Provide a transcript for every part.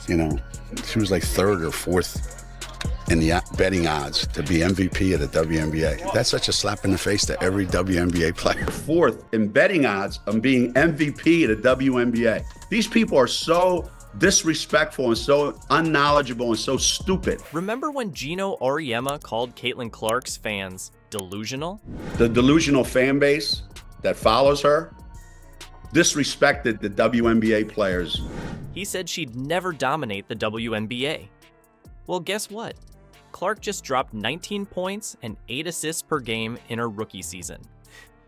You know, she was like third or fourth in the betting odds to be MVP of the WNBA. That's such a slap in the face to every WNBA player. Fourth in betting odds on being MVP of the WNBA. These people are so disrespectful and so unknowledgeable and so stupid. Remember when Geno Auriemma called Caitlin Clark's fans delusional? The delusional fan base that follows her disrespected the WNBA players. He said she'd never dominate the WNBA. Well, guess what? Clark just dropped 19 points and 8 assists per game in her rookie season.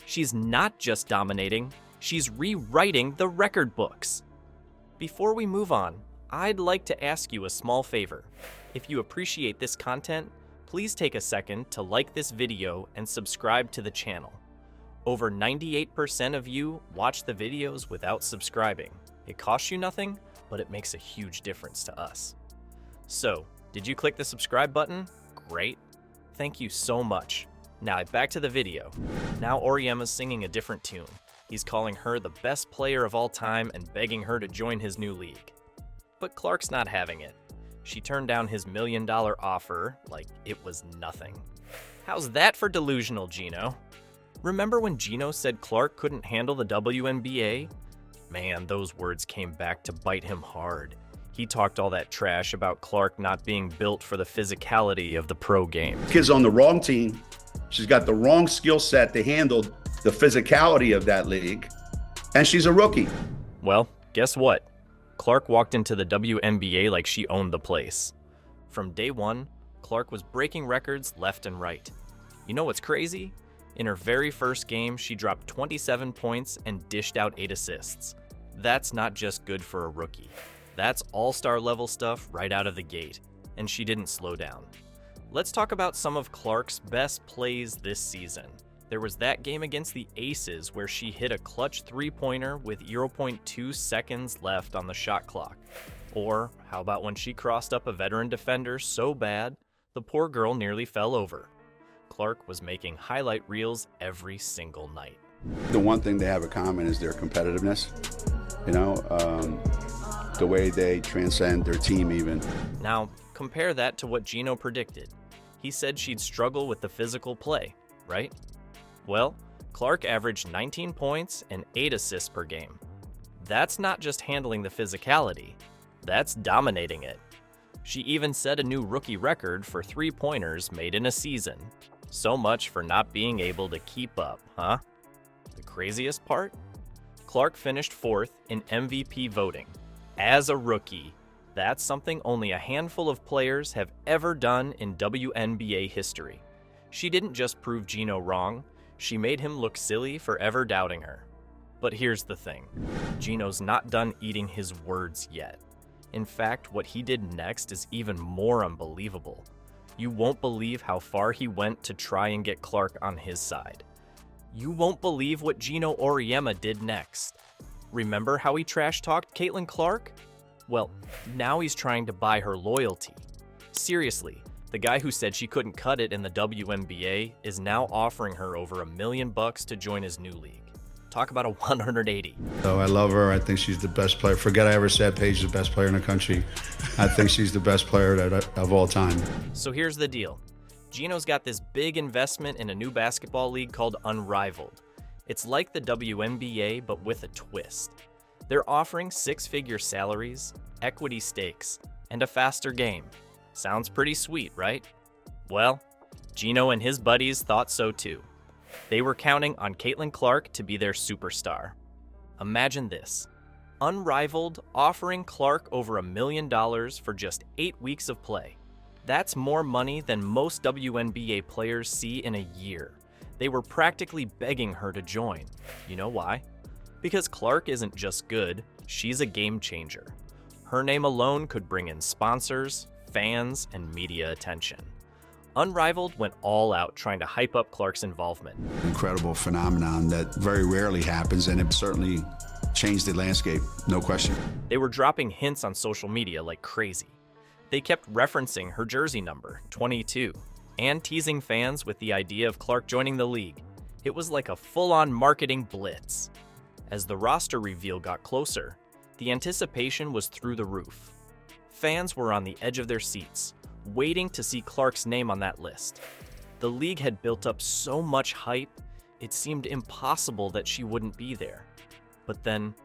She's not just dominating, she's rewriting the record books. Before we move on, I'd like to ask you a small favor. If you appreciate this content, please take a second to like this video and subscribe to the channel. Over 98% of you watch the videos without subscribing. It costs you nothing, but it makes a huge difference to us. So, did you click the subscribe button? Great. Thank you so much. Now back to the video. Now Auriemma's singing a different tune. He's calling her the best player of all time and begging her to join his new league. But Clark's not having it. She turned down his $1 million offer like it was nothing. How's that for delusional, Geno? Remember when Geno said Clark couldn't handle the WNBA? Man, those words came back to bite him hard. He talked all that trash about Clark not being built for the physicality of the pro game. Kid's on the wrong team. She's got the wrong skill set to handle the physicality of that league. And she's a rookie. Well, guess what? Clark walked into the WNBA like she owned the place. From day one, Clark was breaking records left and right. You know what's crazy? In her very first game, she dropped 27 points and dished out 8 assists. That's not just good for a rookie. That's all-star level stuff right out of the gate, and she didn't slow down. Let's talk about some of Clark's best plays this season. There was that game against the Aces where she hit a clutch three-pointer with 0.2 seconds left on the shot clock. Or how about when she crossed up a veteran defender so bad, the poor girl nearly fell over. Clark was making highlight reels every single night. The one thing they have in common is their competitiveness. You know, the way they transcend their team even. Now, compare that to what Geno predicted. He said she'd struggle with the physical play, right? Well, Clark averaged 19 points and 8 assists per game. That's not just handling the physicality, that's dominating it. She even set a new rookie record for three-pointers made in a season. So much for not being able to keep up, huh? The craziest part? Clark finished 4th in MVP voting. As a rookie, that's something only a handful of players have ever done in WNBA history. She didn't just prove Geno wrong, she made him look silly for ever doubting her. But here's the thing, Geno's not done eating his words yet. In fact, what he did next is even more unbelievable. You won't believe how far he went to try and get Clark on his side. You won't believe what Geno Auriemma did next. Remember how he trash-talked Caitlin Clark? Well, now he's trying to buy her loyalty. Seriously, the guy who said she couldn't cut it in the WNBA is now offering her over $1 million to join his new league. Talk about a 180. So I love her. I think she's the best player. Forget I ever said Paige is the best player in the country. I think she's the best player of all time. So here's the deal. Geno's got this big investment in a new basketball league called Unrivaled. It's like the WNBA, but with a twist. They're offering 6-figure salaries, equity stakes, and a faster game. Sounds pretty sweet, right? Well, Geno and his buddies thought so too. They were counting on Caitlin Clark to be their superstar. Imagine this. Unrivaled offering Clark over $1 million for just 8 weeks of play. That's more money than most WNBA players see in a year. They were practically begging her to join. You know why? Because Clark isn't just good, she's a game changer. Her name alone could bring in sponsors, fans, and media attention. Unrivaled went all out trying to hype up Clark's involvement. Incredible phenomenon that very rarely happens, and it certainly changed the landscape, no question. They were dropping hints on social media like crazy. They kept referencing her jersey number, 22, and teasing fans with the idea of Clark joining the league. It was like a full-on marketing blitz. As the roster reveal got closer, the anticipation was through the roof. Fans were on the edge of their seats, waiting to see Clark's name on that list. The league had built up so much hype, it seemed impossible that she wouldn't be there. But then,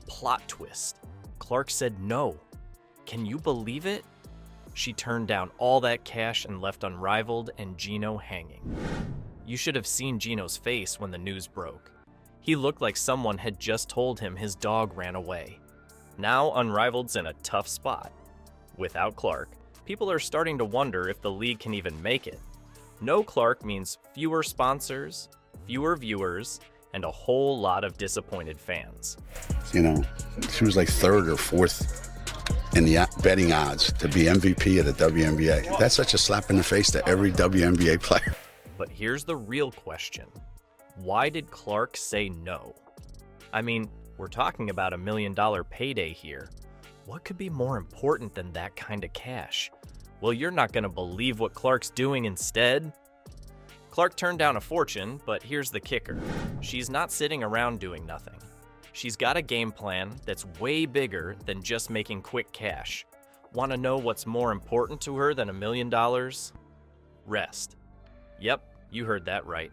plot twist, Clark said no. Can you believe it? She turned down all that cash and left Unrivaled and Geno hanging. You should have seen Geno's face when the news broke. He looked like someone had just told him his dog ran away. Now Unrivaled's in a tough spot. Without Clark, people are starting to wonder if the league can even make it. No Clark means fewer sponsors, fewer viewers, and a whole lot of disappointed fans. You know, she was like third or fourth in the betting odds to be MVP of the WNBA. That's such a slap in the face to every WNBA player. But here's the real question. Why did Clark say no? I mean, we're talking about $1 million payday here. What could be more important than that kind of cash? Well, you're not going to believe what Clark's doing instead. Clark turned down a fortune, but here's the kicker. She's not sitting around doing nothing. She's got a game plan that's way bigger than just making quick cash. Want to know what's more important to her than $1 million? Rest. Yep, you heard that right.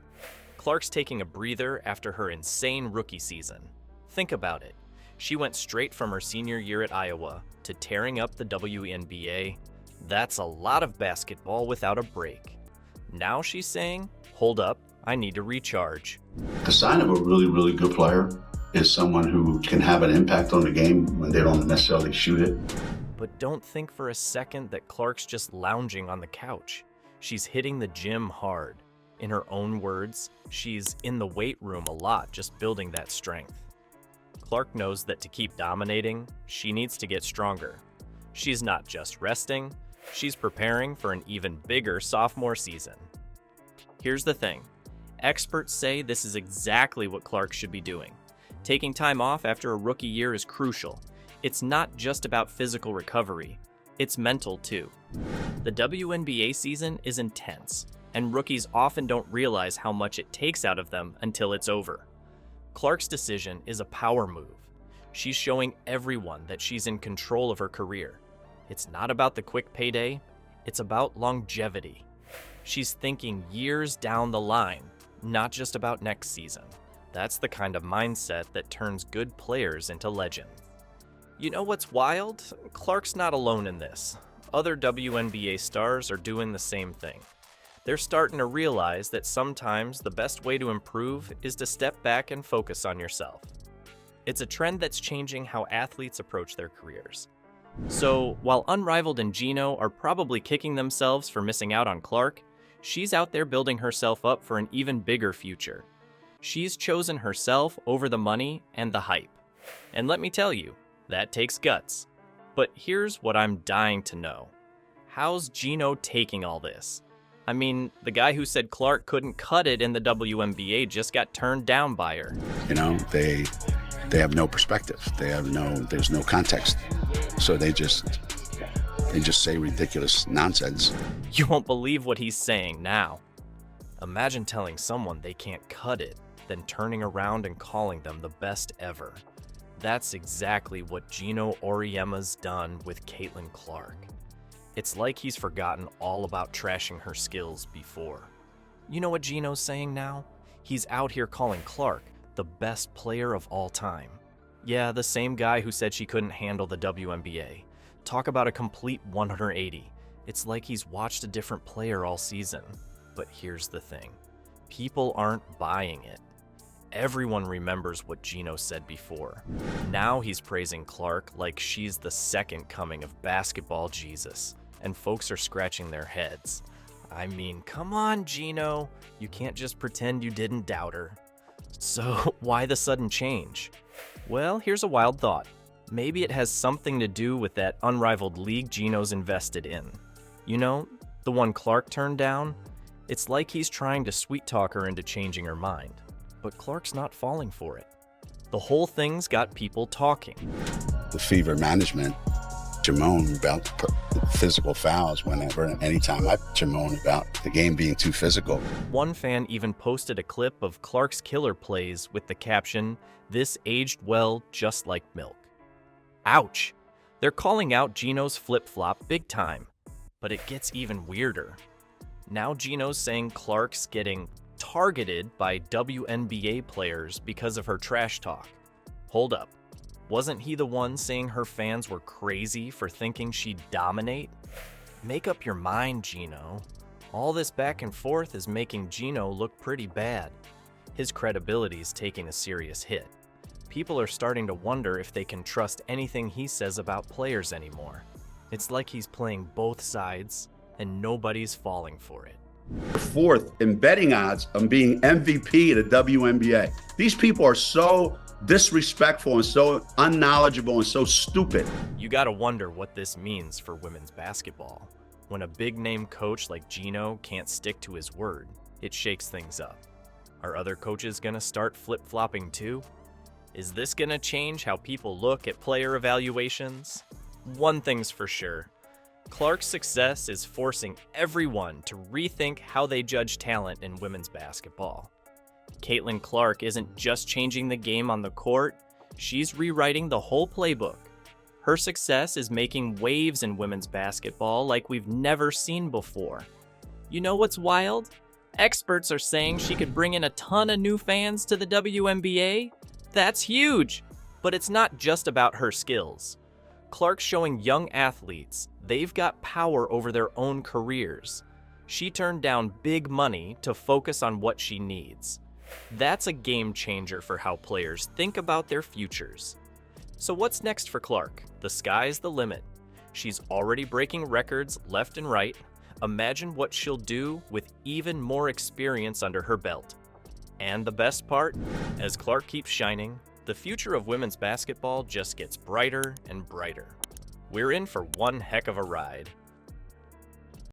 Clark's taking a breather after her insane rookie season. Think about it. She went straight from her senior year at Iowa to tearing up the WNBA. That's a lot of basketball without a break. Now she's saying, hold up, I need to recharge. The sign of a really, really good player is someone who can have an impact on the game when they don't necessarily shoot it. But don't think for a second that Clark's just lounging on the couch. She's hitting the gym hard. In her own words, she's in the weight room a lot, just building that strength. Clark knows that to keep dominating, she needs to get stronger. She's not just resting, she's preparing for an even bigger sophomore season. Here's the thing. Experts say this is exactly what Clark should be doing. Taking time off after a rookie year is crucial. It's not just about physical recovery, it's mental too. The WNBA season is intense, and rookies often don't realize how much it takes out of them until it's over. Clark's decision is a power move. She's showing everyone that she's in control of her career. It's not about the quick payday, it's about longevity. She's thinking years down the line, not just about next season. That's the kind of mindset that turns good players into legends. You know what's wild? Clark's not alone in this. Other WNBA stars are doing the same thing. They're starting to realize that sometimes the best way to improve is to step back and focus on yourself. It's a trend that's changing how athletes approach their careers. So, while Unrivaled and Geno are probably kicking themselves for missing out on Clark, she's out there building herself up for an even bigger future. She's chosen herself over the money and the hype. And let me tell you, that takes guts. But here's what I'm dying to know. How's Geno taking all this? I mean, the guy who said Clark couldn't cut it in the WNBA just got turned down by her. You know, they have no perspective. There's no context. So they just say ridiculous nonsense. You won't believe what he's saying now. Imagine telling someone they can't cut it, then turning around and calling them the best ever. That's exactly what Geno Auriemma's done with Caitlin Clark. It's like he's forgotten all about trashing her skills before. You know what Geno's saying now? He's out here calling Clark the best player of all time. Yeah, the same guy who said she couldn't handle the WNBA. Talk about a complete 180. It's like he's watched a different player all season. But here's the thing. People aren't buying it. Everyone remembers what Geno said before. Now he's praising Clark like she's the second coming of basketball Jesus. And folks are scratching their heads. I mean, come on, Geno. You can't just pretend you didn't doubt her. So why the sudden change? Well, here's a wild thought. Maybe it has something to do with that unrivaled league Geno's invested in. You know, the one Clark turned down? It's like he's trying to sweet-talk her into changing her mind. But Clark's not falling for it. The whole thing's got people talking. The fever management, moan about physical fouls whenever and anytime I moan about the game being too physical. One fan even posted a clip of Clark's killer plays with the caption, "This aged well just like milk." Ouch! They're calling out Geno's flip-flop big time, but it gets even weirder. Now Geno's saying Clark's getting targeted by WNBA players because of her trash talk. Hold up. Wasn't he the one saying her fans were crazy for thinking she'd dominate? Make up your mind, Geno. All this back and forth is making Geno look pretty bad. His credibility's taking a serious hit. People are starting to wonder if they can trust anything he says about players anymore. It's like he's playing both sides, and nobody's falling for it. Fourth in betting odds on being MVP of the WNBA. These people are so disrespectful and so unknowledgeable and so stupid. You gotta wonder what this means for women's basketball. When a big-name coach like Geno can't stick to his word, it shakes things up. Are other coaches gonna start flip-flopping too? Is this gonna change how people look at player evaluations? One thing's for sure. Clark's success is forcing everyone to rethink how they judge talent in women's basketball. Caitlin Clark isn't just changing the game on the court, she's rewriting the whole playbook. Her success is making waves in women's basketball like we've never seen before. You know what's wild? Experts are saying she could bring in a ton of new fans to the WNBA. That's huge! But it's not just about her skills. Clark's showing young athletes they've got power over their own careers. She turned down big money to focus on what she needs. That's a game changer for how players think about their futures. So what's next for Clark? The sky's the limit. She's already breaking records left and right. Imagine what she'll do with even more experience under her belt. And the best part, as Clark keeps shining, the future of women's basketball just gets brighter and brighter. We're in for one heck of a ride.